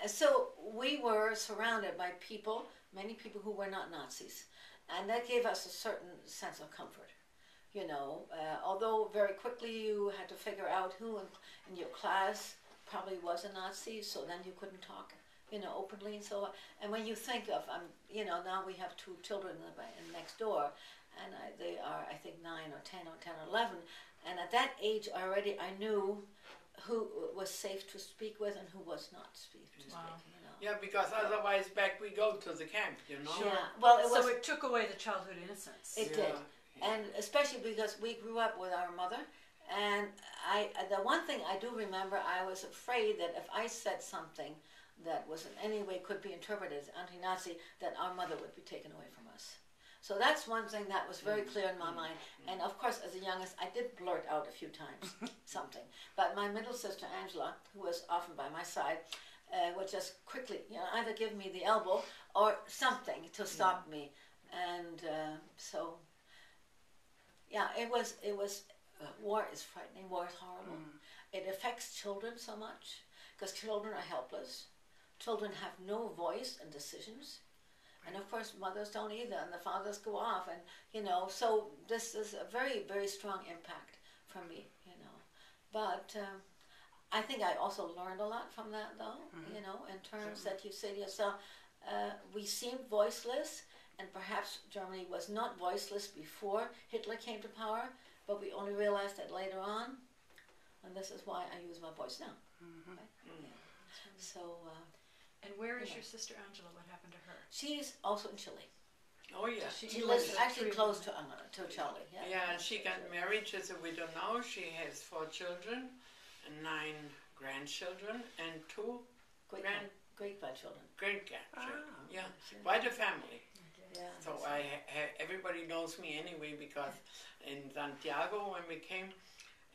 So we were surrounded by people, many people who were not Nazis, and that gave us a certain sense of comfort. Although very quickly you had to figure out who in your class probably was a Nazi, so then you couldn't talk, openly and so on. And when you think of, now we have two children next door, and they are, I think, 9 or 10 or 10 or 11, and at that age already I knew who was safe to speak with and who was not safe to speak. Yeah, because otherwise back we go to the camp, Yeah, well, so it took away the childhood innocence. It did. And especially because we grew up with our mother, and the one thing I do remember, I was afraid that if I said something that was in any way could be interpreted as anti-Nazi, that our mother would be taken away from us. So that's one thing that was very clear in my mind. And of course, as the youngest, I did blurt out a few times something. But my middle sister, Angela, who was often by my side, would just quickly, either give me the elbow or something to stop me. And so... yeah, it was. War is frightening. War is horrible. It affects children so much because children are helpless. Children have no voice in decisions, and of course mothers don't either, and the fathers go off, and So this is a very, very strong impact for me. But I think I also learned a lot from that, though. In terms that you say to yourself, we seem voiceless. And perhaps Germany was not voiceless before Hitler came to power, but we only realized that later on, and this is why I use my voice now. Right? So. And where is your sister Angela? What happened to her? She's also in Chile. Oh yeah. She lives actually close to Chile. Yeah, and she got married. She's a widow now. She has 4 children, and 9 grandchildren, and 2 great-grandchildren. Great-grandchildren. Yeah, quite a family. Yeah, so everybody knows me anyway, because in Santiago when we came,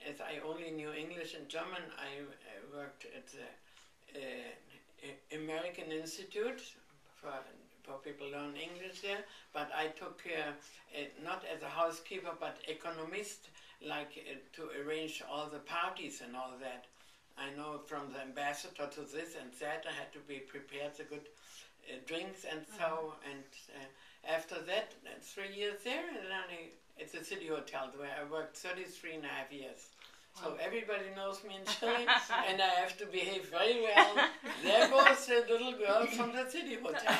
as I only knew English and German, I worked at the American Institute for people learn English there, but I took not as a housekeeper but economist, like to arrange all the parties and all that. I know from the ambassador to this and that, I had to be prepared the good drinks and so, and after that, 3 years there, and then it's a city hotel where I worked 33 and a half years. So everybody knows me in Chile, and I have to behave very well. There goes the little girl from the city hotel.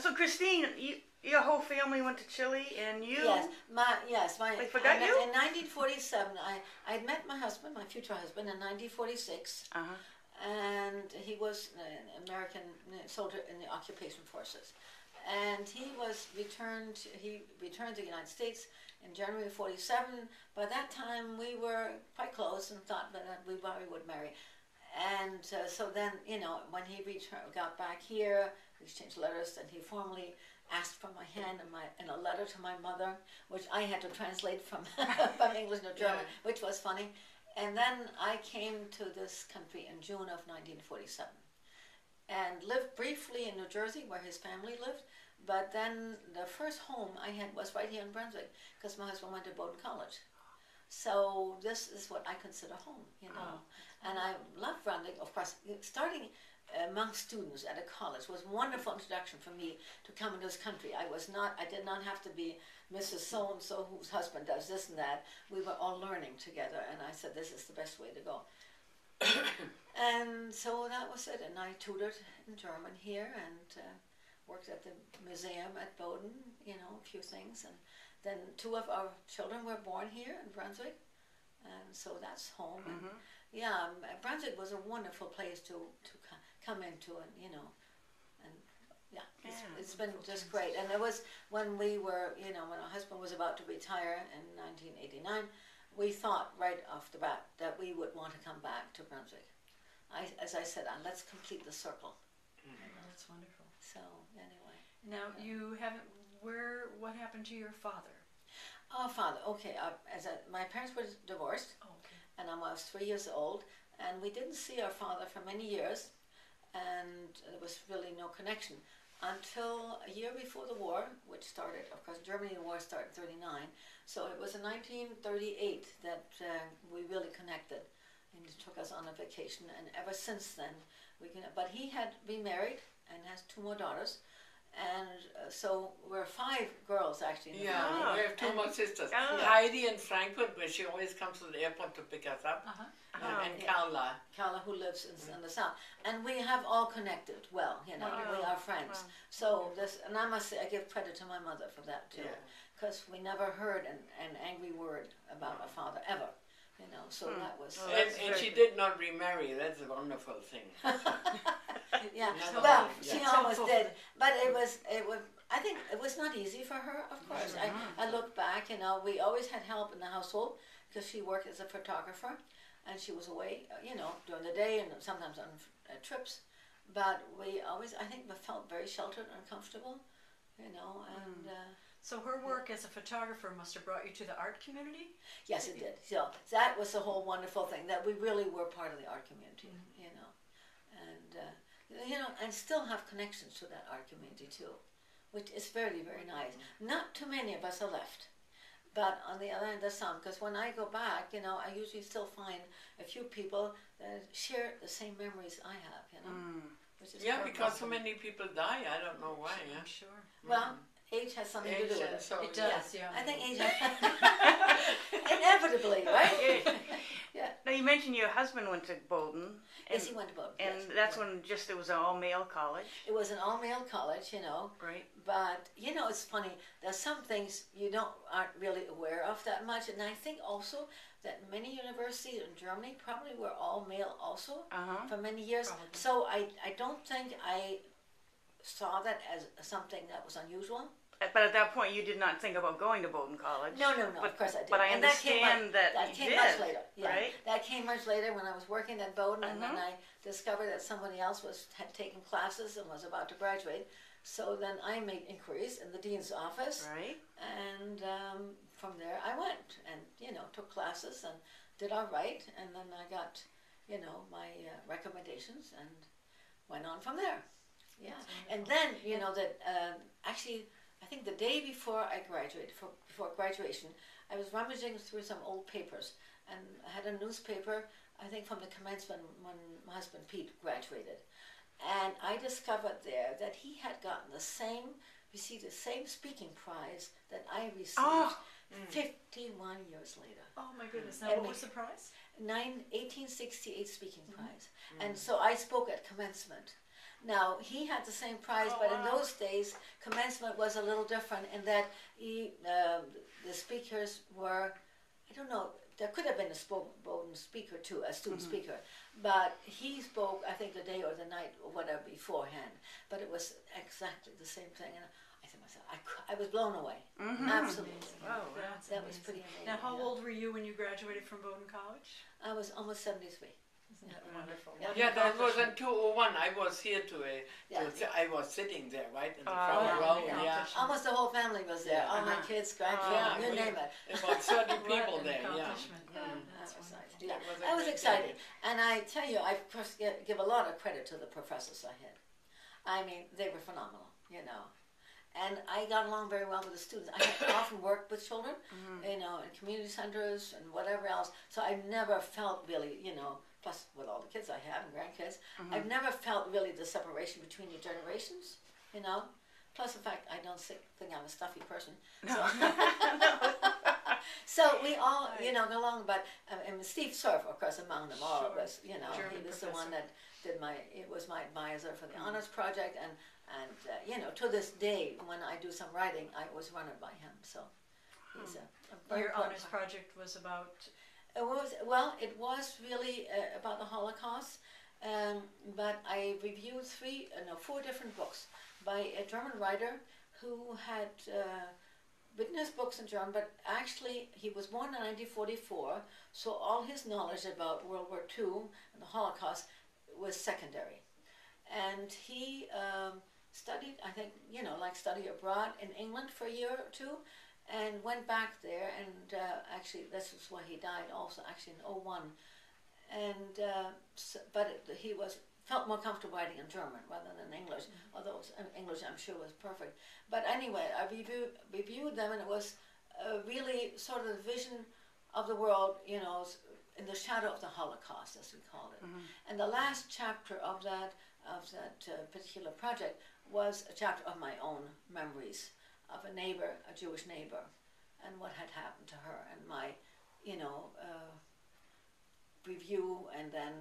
So Christine, your whole family went to Chile, and you? Yes, They forgot you? In 1947, I had met my husband, my future husband, in 1946. And he was an American soldier in the occupation forces, and he returned to the United States in January of '47. By that time, we were quite close and thought that we probably would marry. And so then, when he got back here, we exchanged letters, and he formally asked for my hand in a letter to my mother, which I had to translate from English to German, which was funny. And then I came to this country in June of 1947 and lived briefly in New Jersey where his family lived, but then the first home I had was right here in Brunswick because my husband went to Bowdoin College. So this is what I consider home, And I love Brunswick, of course. Starting among students at a college was a wonderful introduction for me to come into this country. I did not have to be Mrs. So-and-so whose husband does this and that. We were all learning together, and I said, this is the best way to go. And so that was it, and I tutored in German here, and worked at the museum at Bowdoin, a few things. And then 2 of our children were born here in Brunswick, and so that's home. And Brunswick was a wonderful place to come into, and it's been just great. And it was when we were, when our husband was about to retire in 1989, we thought right off the bat that we would want to come back to Brunswick. As I said, let's complete the circle. That's wonderful. So anyway. Now what happened to your father? Oh, father. Okay. My parents were divorced, and I was 3 years old, and we didn't see our father for many years, and there was really no connection until a year before the war, which started. Of course, Germany war started in '39, so it was in 1938 that we really connected. and he took us on a vacation. And ever since then, but he had been married and has 2 more daughters. And so we're 5 girls actually in the Yeah, family. we have 2 more sisters. Oh. Heidi in Frankfurt, where she always comes to the airport to pick us up. And Yeah. Carla. Carla, who lives in the south, and we have all connected well. We are friends. Wow. So this, and I must say, I give credit to my mother for that too, Yeah. because we never heard an angry word about our father ever. So that was. Oh, And, that's and she very did not remarry. That's a wonderful thing. Yeah, Another well, thing, she yeah. almost did, but it was. I think it was not easy for her. Of course, I look back. We always had help in the household because she worked as a photographer, and she was away. During the day and sometimes on trips. But we always, I think, we felt very sheltered and comfortable. And. So her work as a photographer must have brought you to the art community? Yes, it did. So that was the whole wonderful thing, that we really were part of the art community, and still have connections to that art community too, which is very, very nice. Not too many of us are left, but on the other hand, there's some. Because when I go back, I usually still find a few people that share the same memories I have, which is Yeah, quite because so awesome. many people die. I don't know why. I'm sure. Well, age has something to do with it. So, It does, yeah. I think age inevitably, right? Yeah. Now you mentioned your husband went to Bowdoin. Yes, he went to Bowdoin. And yes. that's when it was an all-male college. It was an all-male college, Right. But it's funny. There's some things you aren't really aware of that much, and I think also that many universities in Germany probably were all male also for many years. Probably. So I don't think I saw that as something that was unusual. But at that point, you did not think about going to Bowdoin College. No, of course I did. But I And that came understand that That you came did, much later. Yeah, right? that came much later when I was working at Bowdoin, and then I discovered that somebody else had taken classes and was about to graduate. So then I made inquiries in the dean's office, Right. and from there I went and took classes and did all right, and then I got my recommendations and went on from there. Yeah, and then that actually. I think the day before I graduated, before graduation, I was rummaging through some old papers, and I had a newspaper, I think from the commencement when my husband Pete graduated. And I discovered there that he had received the same speaking prize that I received 51 years later. Oh my goodness. Now, And what was the prize? 1868 speaking prize. And so I spoke at commencement. Now, he had the same prize, but in those days, commencement was a little different in that the speakers were, I don't know, there could have been a Bowdoin speaker too, a student speaker, but he spoke, I think, the day or the night or whatever beforehand, but it was exactly the same thing. And I said to myself, I was blown away. Absolutely. Wow. That's That was amazing. pretty amazing. Now, how yeah. old were you when you graduated from Bowdoin College? I was almost 73. Isn't that wonderful? Yeah. Yeah, that was in 201. I was here Yeah. I was sitting there, right, in the Oh, front yeah, row. yeah. Yeah. Almost the whole family was there. All my kids, grandchildren, Yeah, you we- name it. About 30 What people an there, yeah. accomplishment. Yeah, that's That was nice. wonderful. Yeah, It was a I was great excited, day. and I tell you, I of course give a lot of credit to the professors I had. I mean, they were phenomenal, and I got along very well with the students. I had often worked with children, in community centers and whatever else. So I never felt really, plus with all the kids I have and grandkids, I've never felt really the separation between the generations, Plus the fact I don't think I'm a stuffy person. So we all, go along, but and Steve Surf, of course, among them all of Sure. us, he German was the one professor. that it was my advisor for the honors project, and to this day, when I do some writing, I always run it by him. So he's a very Your important honors part. project was about. It was really about the Holocaust, but I reviewed 4 different books by a German writer who had written his books in German, but actually he was born in 1944, so all his knowledge about World War II and the Holocaust was secondary. And he studied, I think, study abroad in England for a year or two, and went back there, and actually this is why he died also, actually in 2001. And he felt more comfortable writing in German rather than English, although English I'm sure was perfect. But anyway, I reviewed them, and it was really sort of the vision of the world, in the shadow of the Holocaust, as we call it. And the last chapter of that particular project was a chapter of my own memories of a neighbor, a Jewish neighbor, and what had happened to her, and my, review, and then,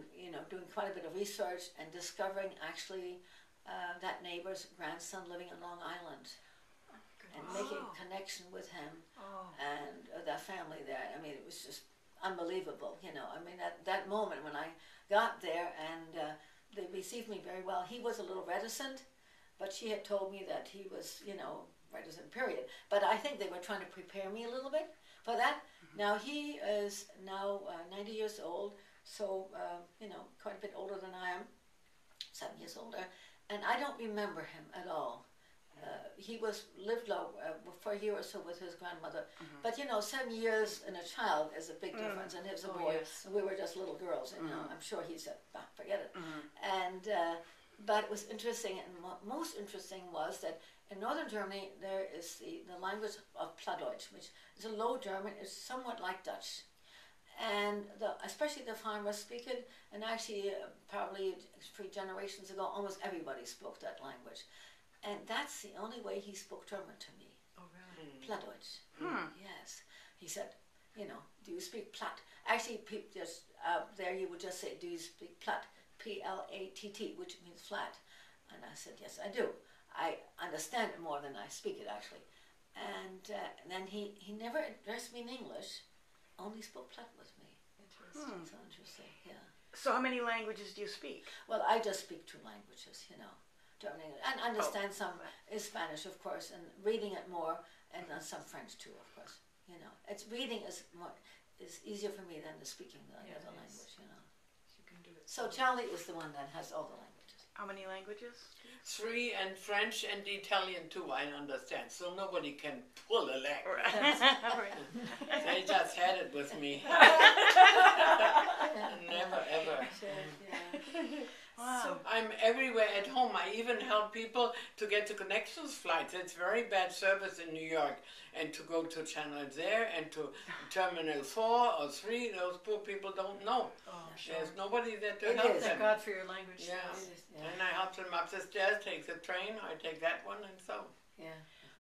doing quite a bit of research and discovering actually that neighbor's grandson living in Long Island, and making a connection with him and that family there. I mean, it was just unbelievable, I mean, at that moment when I got there, and they received me very well. He was a little reticent, but she had told me that he was, reticent, period. But I think they were trying to prepare me a little bit for that. Now he is now 90 years old, so, quite a bit older than I am, 7 years older, and I don't remember him at all. He lived for a year or so with his grandmother, but 7 years in a child is a big difference, and he was a boy, Yes. and we were just little girls, I'm sure he said, forget it. And but it was interesting, and most interesting was that in northern Germany there is the language of Plattdeutsch, which is a Low German. It's somewhat like Dutch, and especially the farmers speak it, and actually probably 3 generations ago almost everybody spoke that language. And that's the only way he spoke German to me. Oh, really? Plattdeutsch. Yes. He said, do you speak Platt? Actually, just there you would just say, do you speak Platt? Platt, which means flat. And I said, yes, I do. I understand it more than I speak it, actually. And then he never addressed me in English, only spoke Platt with me. Interesting. So interesting, yeah. So how many languages do you speak? Well, I just speak 2 languages, German and English, and understand some is Spanish, of course, and reading it more, and some French too, of course. It's reading is easier for me than the speaking the other language. You can do it. So Charlie is the one that has all the languages. How many languages? 3, and French and Italian too, I understand. So nobody can pull a leg. They just had it with me. Never ever. Wow. So, I'm everywhere at home. I even help people to get to connections flights. It's very bad service in New York. And to go to Channel there and to Terminal 4 or 3, those poor people don't know. sure. There's nobody there to It help is. them. Thank God for your language Yeah. skills. Yeah. And I help them up the stairs, take the train, I take that one, and so. Yeah.